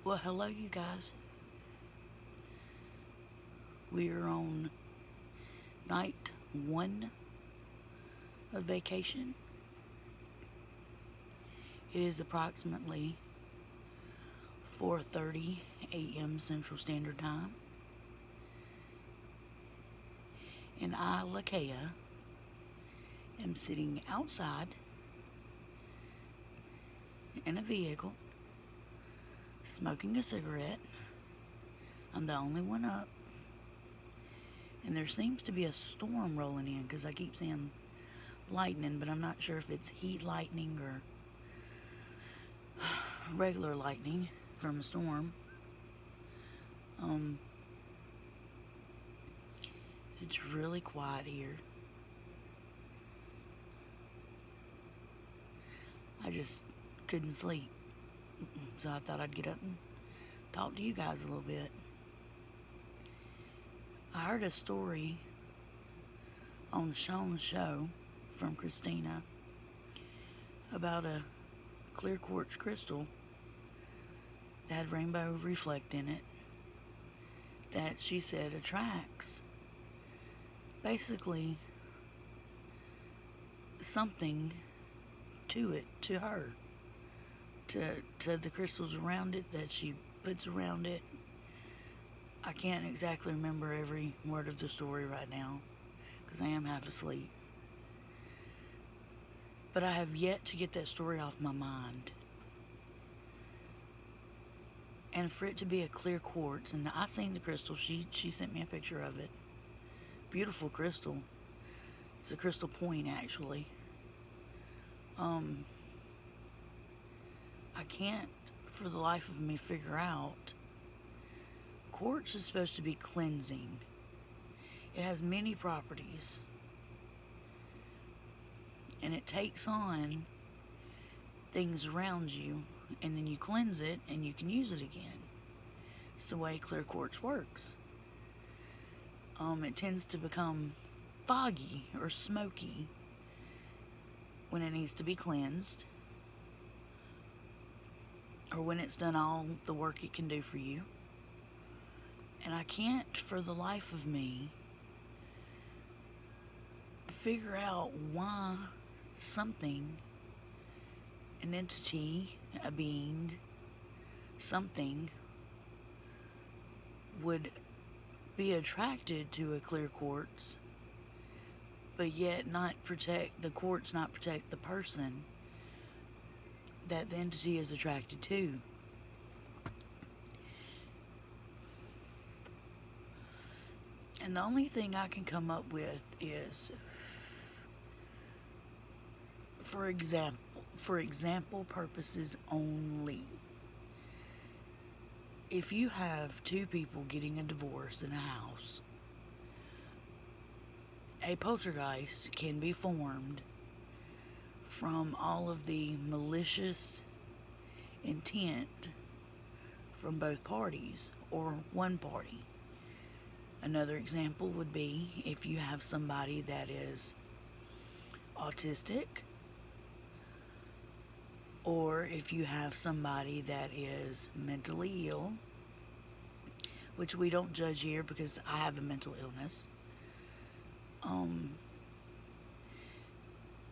Well, hello, you guys. We're on night one of vacation. It is approximately 4:30 a.m. Central Standard Time, and I, Lakea, am sitting outside in a vehicle, smoking a cigarette. I'm the only one up, and there seems to be a storm rolling in because I keep seeing lightning, but I'm not sure if it's heat lightning or regular lightning from a storm. Um, it's really quiet here. I just couldn't sleep, so I thought I'd get up and talk to you guys a little bit. I heard a story on Sean's show from Christina about a clear quartz crystal that had rainbow reflect in it that she said attracts basically something to her, to the crystals around it that she puts around it. I can't exactly remember every word of the story right now because I am half asleep. But I have yet to get that story off my mind. And for it to be a clear quartz, and I seen the crystal, she sent me a picture of it. Beautiful crystal. It's a crystal point actually. I can't for the life of me figure out. Quartz is supposed to be cleansing. It has many properties. And it takes on things around you, and then you cleanse it and you can use it again. It's the way clear quartz works. It tends to become foggy or smoky when it needs to be cleansed, or when it's done all the work it can do for you. And I can't for the life of me figure out why something, an entity, a being, something would be attracted to a clear quartz, but yet not protect the quartz, not protect the person that the entity is attracted to. And the only thing I can come up with is, for example purposes only. If you have two people getting a divorce in a house, a poltergeist can be formed from all of the malicious intent from both parties or one party. Another example would be if you have somebody that is autistic, or if you have somebody that is mentally ill, which we don't judge here because I have a mental illness.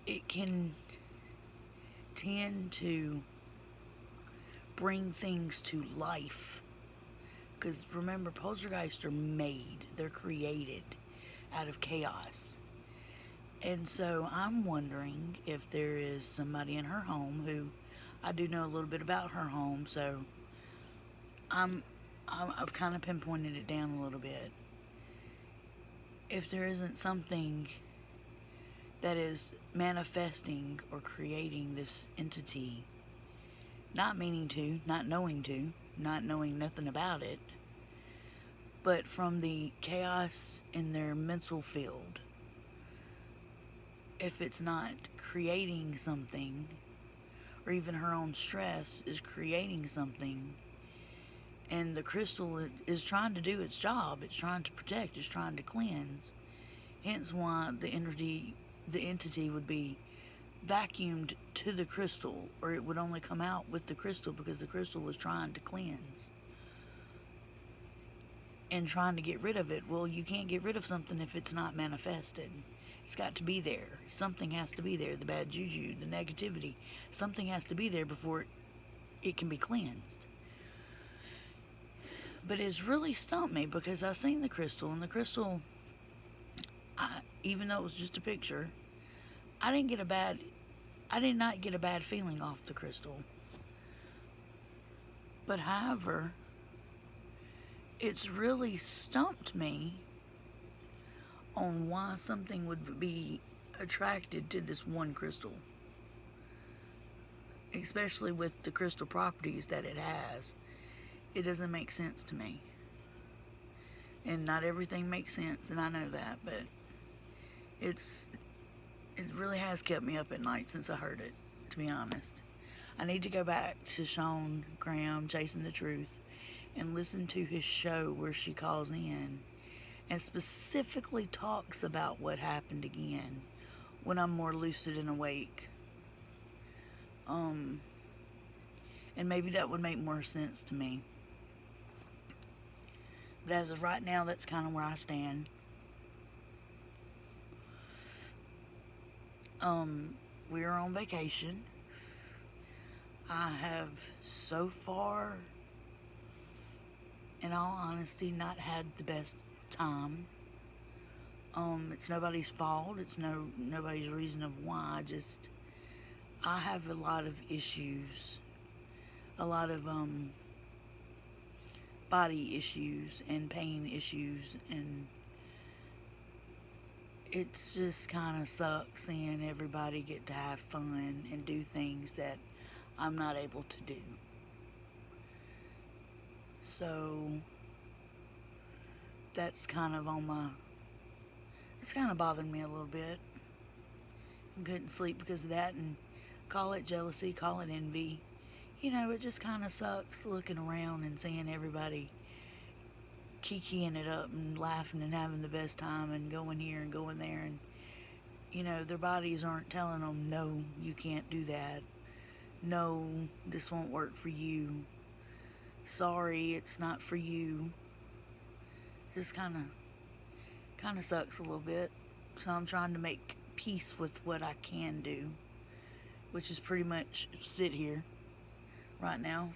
It can tend to bring things to life. Because remember, poltergeists are made, they're created out of chaos. And so I'm wondering if there is somebody in her home who, I do know a little bit about her home, so I've kind of pinpointed it down a little bit. If there isn't something that is manifesting or creating this entity, not meaning to, not knowing nothing about it, but from the chaos in their mental field, if it's not creating something, or even her own stress is creating something, and the crystal is trying to do its job, it's trying to protect, it's trying to cleanse, hence why the entity would be vacuumed to the crystal, or it would only come out with the crystal because the crystal was trying to cleanse and trying to get rid of it. Well, you can't get rid of something if it's not manifested. It's got to be there. Something has to be there. The bad juju, the negativity. Something has to be there before it can be cleansed. But it's really stumped me because I seen the crystal, and the crystal, even though it was just a picture, I did not get a bad feeling off the crystal. But however, it's really stumped me on why something would be attracted to this one crystal, especially with the crystal properties that it has. It doesn't make sense to me, and not everything makes sense, and I know that, but it really has kept me up at night since I heard it, to be honest. I need to go back to Sean Graham, Chasing the Truth, and listen to his show where she calls in and specifically talks about what happened again when I'm more lucid and awake. And maybe that would make more sense to me. But as of right now, that's kind of where I stand. We are on vacation. I have so far, in all honesty, not had the best time. It's nobody's fault. It's nobody's reason of why. I have a lot of issues, a lot of body issues and pain issues, and it's just kind of sucks seeing everybody get to have fun and do things that I'm not able to do. So that's kind of it's kind of bothering me a little bit. I couldn't sleep because of that, and call it jealousy, call it envy. It just kind of sucks looking around and seeing everybody kikiing it up and laughing and having the best time and going here and going there, and their bodies aren't telling them, no, you can't do that. No, this won't work for you. Sorry, it's not for you. Just kind of sucks a little bit. So I'm trying to make peace with what I can do, which is pretty much sit here right now.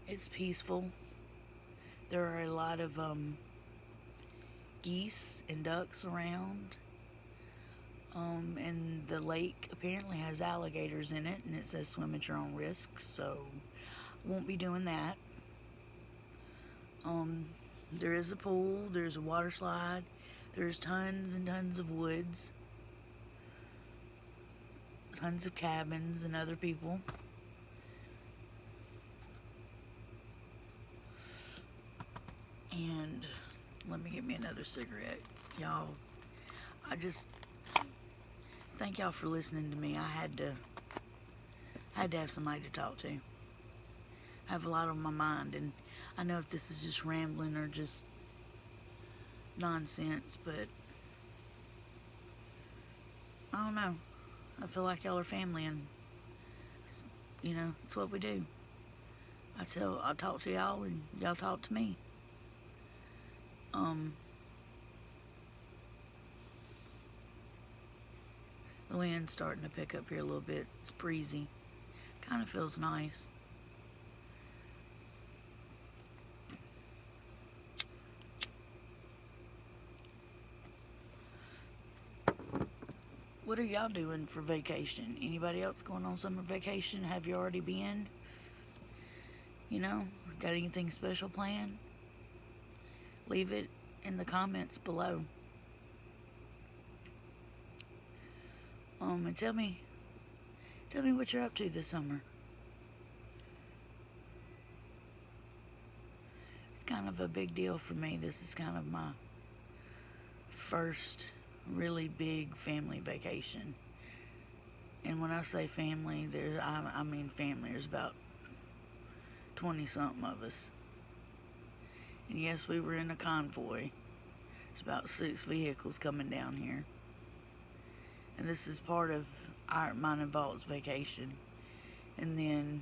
It's peaceful. There are a lot of geese and ducks around. And the lake apparently has alligators in it, and it says swim at your own risk, so I won't be doing that. There is a pool, there's a water slide, there's tons and tons of woods, tons of cabins and other people. And let me get me another cigarette. Y'all, I just thank y'all for listening to me. I had to have somebody to talk to. I have a lot on my mind, and I know if this is just rambling or just nonsense, but I don't know. I feel like y'all are family, and it's what we do. I talk to y'all, and y'all talk to me. The wind's starting to pick up here a little bit. It's breezy. Kind of feels nice. What are y'all doing for vacation? Anybody else going on summer vacation? Have you already been? Got anything special planned? Leave it in the comments below. And tell me what you're up to this summer. It's kind of a big deal for me. This is kind of my first really big family vacation. And when I say family, I mean family. There's about 20-something of us. And yes, we were in a convoy It's about 6 vehicles coming down here. And this is part of mine and Vault's vacation. And then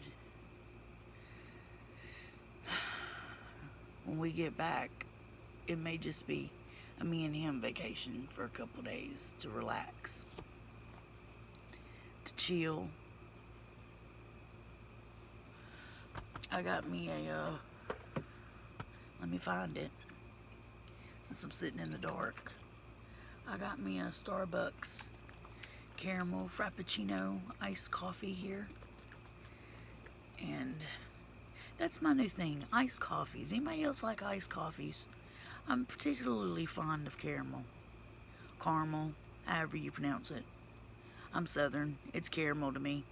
when we get back, it may just be a me and him vacation for a couple days to relax, to chill. I got me let me find it since I'm sitting in the dark. I got me a Starbucks caramel frappuccino iced coffee here. And that's my new thing, iced coffees. Anybody else like iced coffees? I'm particularly fond of caramel, however you pronounce it. I'm Southern. It's caramel to me.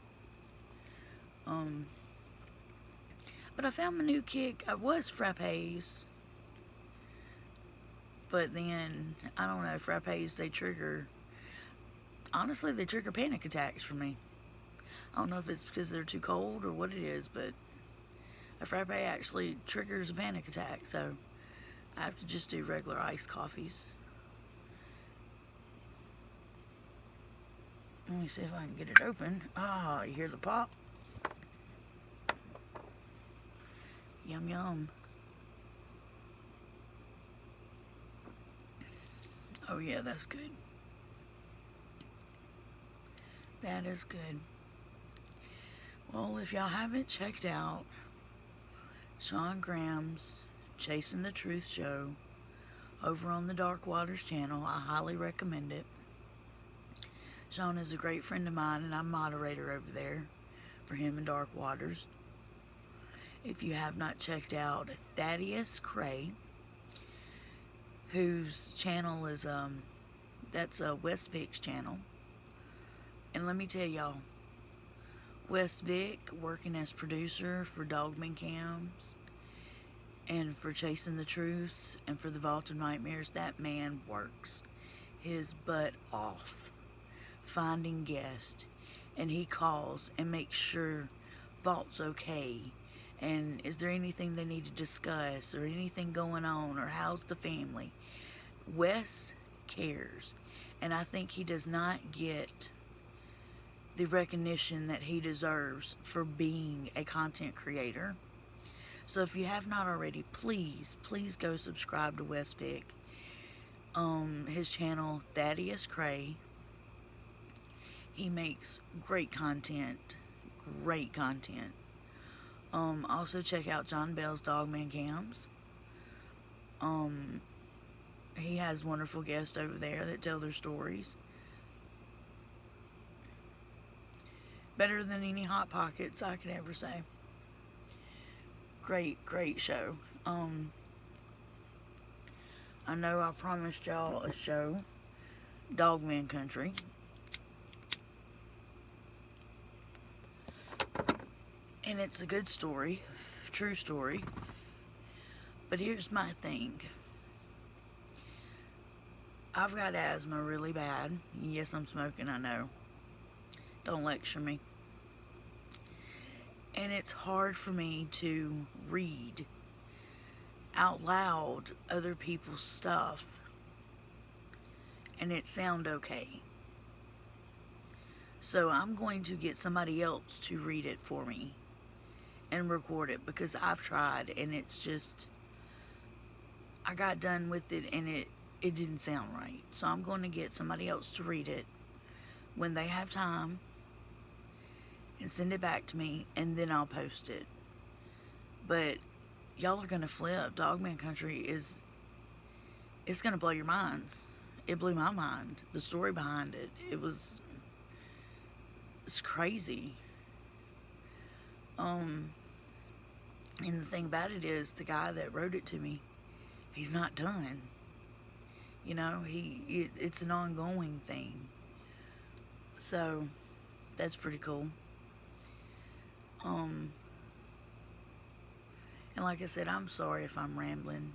But I found my new kick. I was frappes, but then I don't know. Frappes, they trigger. Honestly, they trigger panic attacks for me. I don't know if it's because they're too cold or what it is, but a frappe actually triggers a panic attack, so I have to just do regular iced coffees. Let me see if I can get it open. Ah, you hear the pop? Yum, yum. Oh yeah, that's good. That is good. Well, if y'all haven't checked out Sean Graham's Chasing the Truth show over on the Dark Waters channel, I highly recommend it. Sean is a great friend of mine, and I'm moderator over there for him and Dark Waters. If you have not checked out Thaddeus Cray, whose channel is that's West Vic's channel. And let me tell y'all, West Vic, working as producer for Dogman Cams and for Chasing the Truth and for the Vault of Nightmares, that man works his butt off finding guests, and he calls and makes sure Vault's okay, and is there anything they need to discuss or anything going on, or how's the family. Wes cares, and I think he does not get the recognition that he deserves for being a content creator. So if you have not already, please go subscribe to West Vic. His channel, Thaddeus Cray. He makes great content. Also check out John Bell's Dogman Cams. He has wonderful guests over there that tell their stories. Better than any Hot Pockets I could ever say. Great show. I know I promised y'all a show, Dogman Country. And it's a good story, true story. But here's my thing. I've got asthma really bad. Yes, I'm smoking, I know. Don't lecture me. And it's hard for me to read out loud other people's stuff and it sound okay. So I'm going to get somebody else to read it for me and record it, because I've tried and it's just, I got done with it and it didn't sound right. So I'm going to get somebody else to read it when they have time and send it back to me, and then I'll post it. But y'all are gonna flip. Dogman Country it's gonna blow your minds. It blew my mind. The story behind it, it's crazy. And the thing about it is, the guy that wrote it to me, he's not done. You know, it's an ongoing thing. So that's pretty cool. And like I said, I'm sorry if I'm rambling.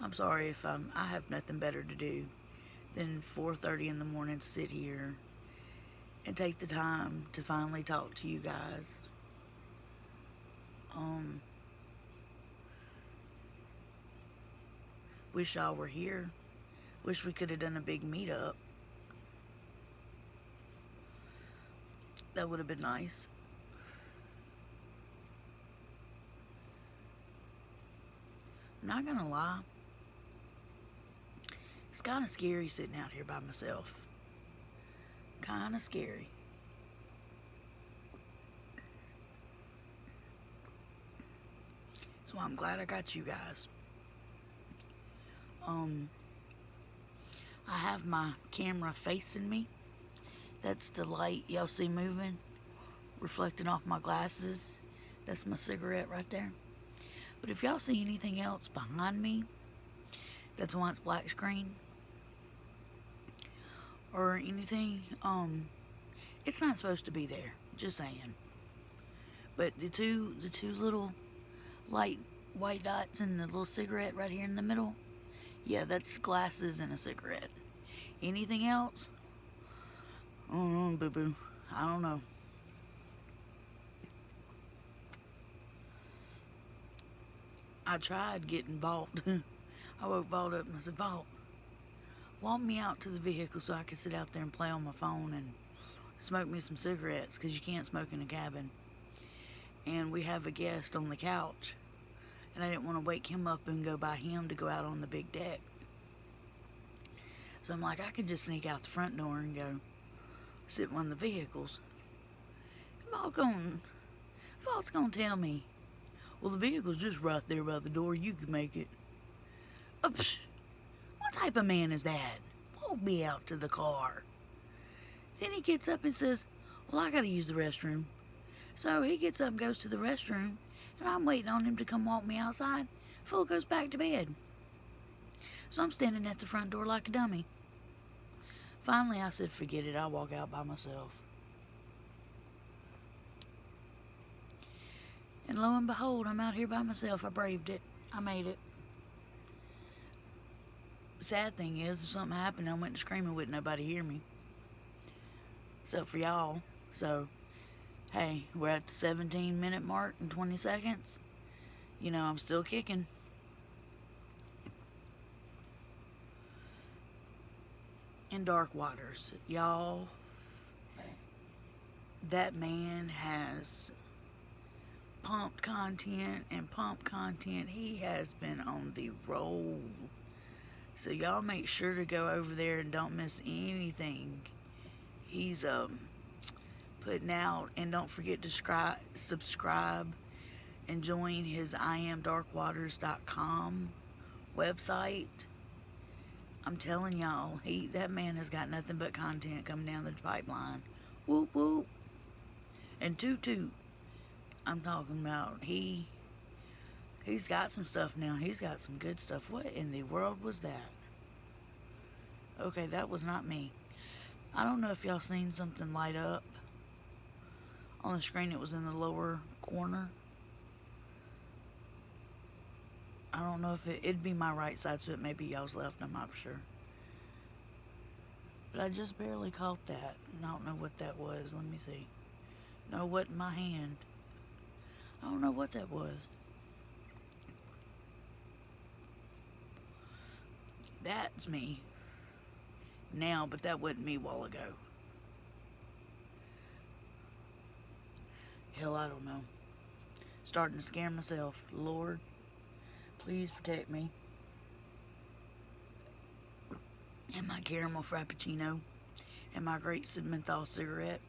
I'm sorry if I have nothing better to do than 4:30 in the morning to sit here and take the time to finally talk to you guys. Wish y'all were here. Wish we could have done a big meetup. That would have been nice. I'm not gonna lie. It's kind of scary sitting out here by myself. Kind of scary. So I'm glad I got you guys. I have my camera facing me. That's the light y'all see moving, reflecting off my glasses. That's my cigarette right there. But if y'all see anything else behind me, that's why it's black screen. Or anything, it's not supposed to be there. Just saying. But the two little light white dots and the little cigarette right here in the middle, yeah, that's glasses and a cigarette. Anything else? Oh, boo-boo. I don't know. I tried getting Vault. I woke Vault up and I said, Vault, walk me out to the vehicle so I can sit out there and play on my phone and smoke me some cigarettes, because you can't smoke in a cabin. And we have a guest on the couch, and I didn't want to wake him up and go by him to go out on the big deck. So I'm like, I could just sneak out the front door and go sit in one of the vehicles. Vault's gonna tell me, well, the vehicle's just right there by the door. You can make it. What type of man is that? Walk me out to the car. Then he gets up and says, well, I gotta use the restroom. So he gets up and goes to the restroom, and I'm waiting on him to come walk me outside. Fool goes back to bed. So I'm standing at the front door like a dummy. Finally, I said, forget it. I'll walk out by myself. And lo and behold, I'm out here by myself. I braved it. I made it. The sad thing is, if something happened, I went to screaming, wouldn't nobody hear me. Except for y'all. So, hey, we're at the 17-minute mark and 20 seconds. You know, I'm still kicking. In Dark Waters, y'all, that man has pumped content and pumped content. He has been on the roll. So y'all make sure to go over there and don't miss anything he's putting out. And don't forget to subscribe and join his IamDarkWaters.com website. I'm telling y'all, that man has got nothing but content coming down the pipeline. Whoop whoop. And toot toot. I'm talking about he's got some stuff now. He's got some good stuff. What in the world was that? Okay, that was not me. I don't know if y'all seen something light up on the screen. It was in the lower corner. I don't know if it'd be my right side, so it may be y'all's left. I'm not sure. But I just barely caught that. I don't know what that was. Let me see. No, what in my hand? I don't know what that was. That's me now, but that wasn't me a while ago. Hell, I don't know. Starting to scare myself. Lord, please protect me. And my caramel frappuccino. And my great menthol cigarette.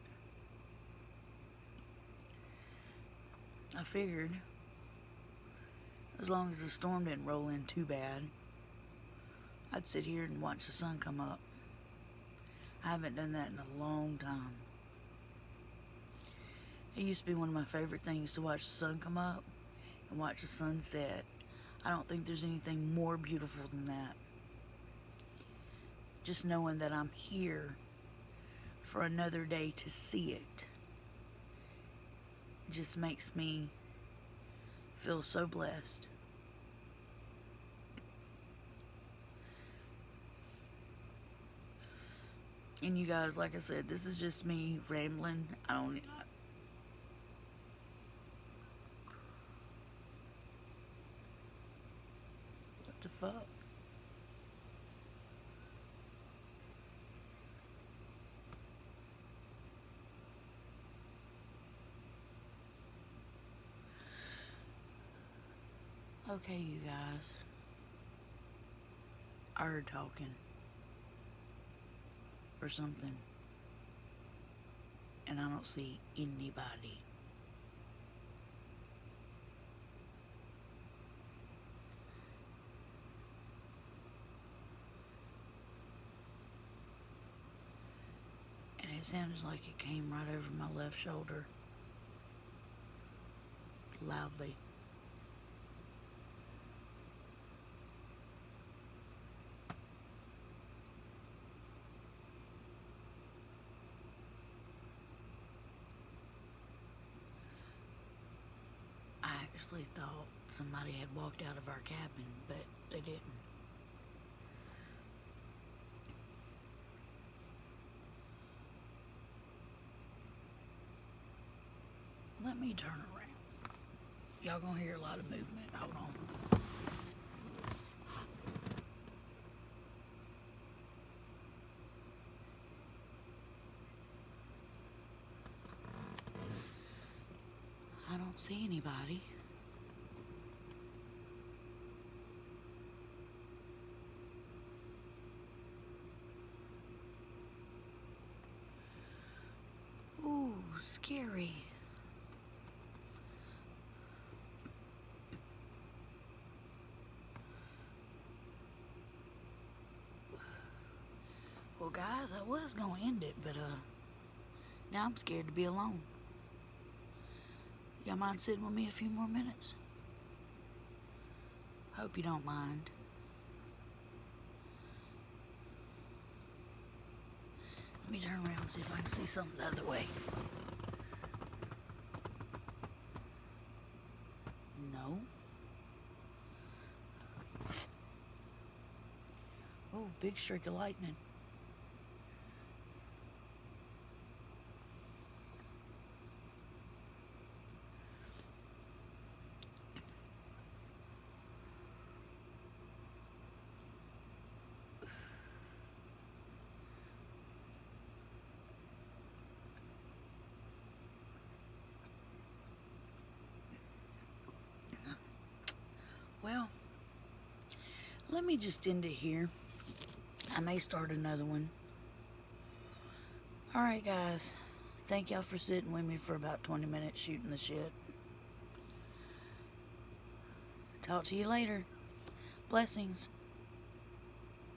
I figured, as long as the storm didn't roll in too bad, I'd sit here and watch the sun come up. I haven't done that in a long time. It used to be one of my favorite things to watch the sun come up and watch the sun set. I don't think there's anything more beautiful than that. Just knowing that I'm here for another day to see it just makes me feel so blessed. And you guys, like I said, this is just me rambling. What the fuck? Okay, you guys. I heard talking. Or something. And I don't see anybody. And it sounded like it came right over my left shoulder. Loudly. I actually thought somebody had walked out of our cabin, but they didn't. Let me turn around. Y'all gonna hear a lot of movement. Hold on. I don't see anybody. Ooh, scary. Well, guys, I was gonna end it, but now I'm scared to be alone. Y'all mind sitting with me a few more minutes? Hope you don't mind. Let me turn around and see if I can see something the other way. No. Oh, big streak of lightning. Well, let me just end it here. I may start another one. Alright, guys. Thank y'all for sitting with me for about 20 minutes shooting the shit. Talk to you later. Blessings.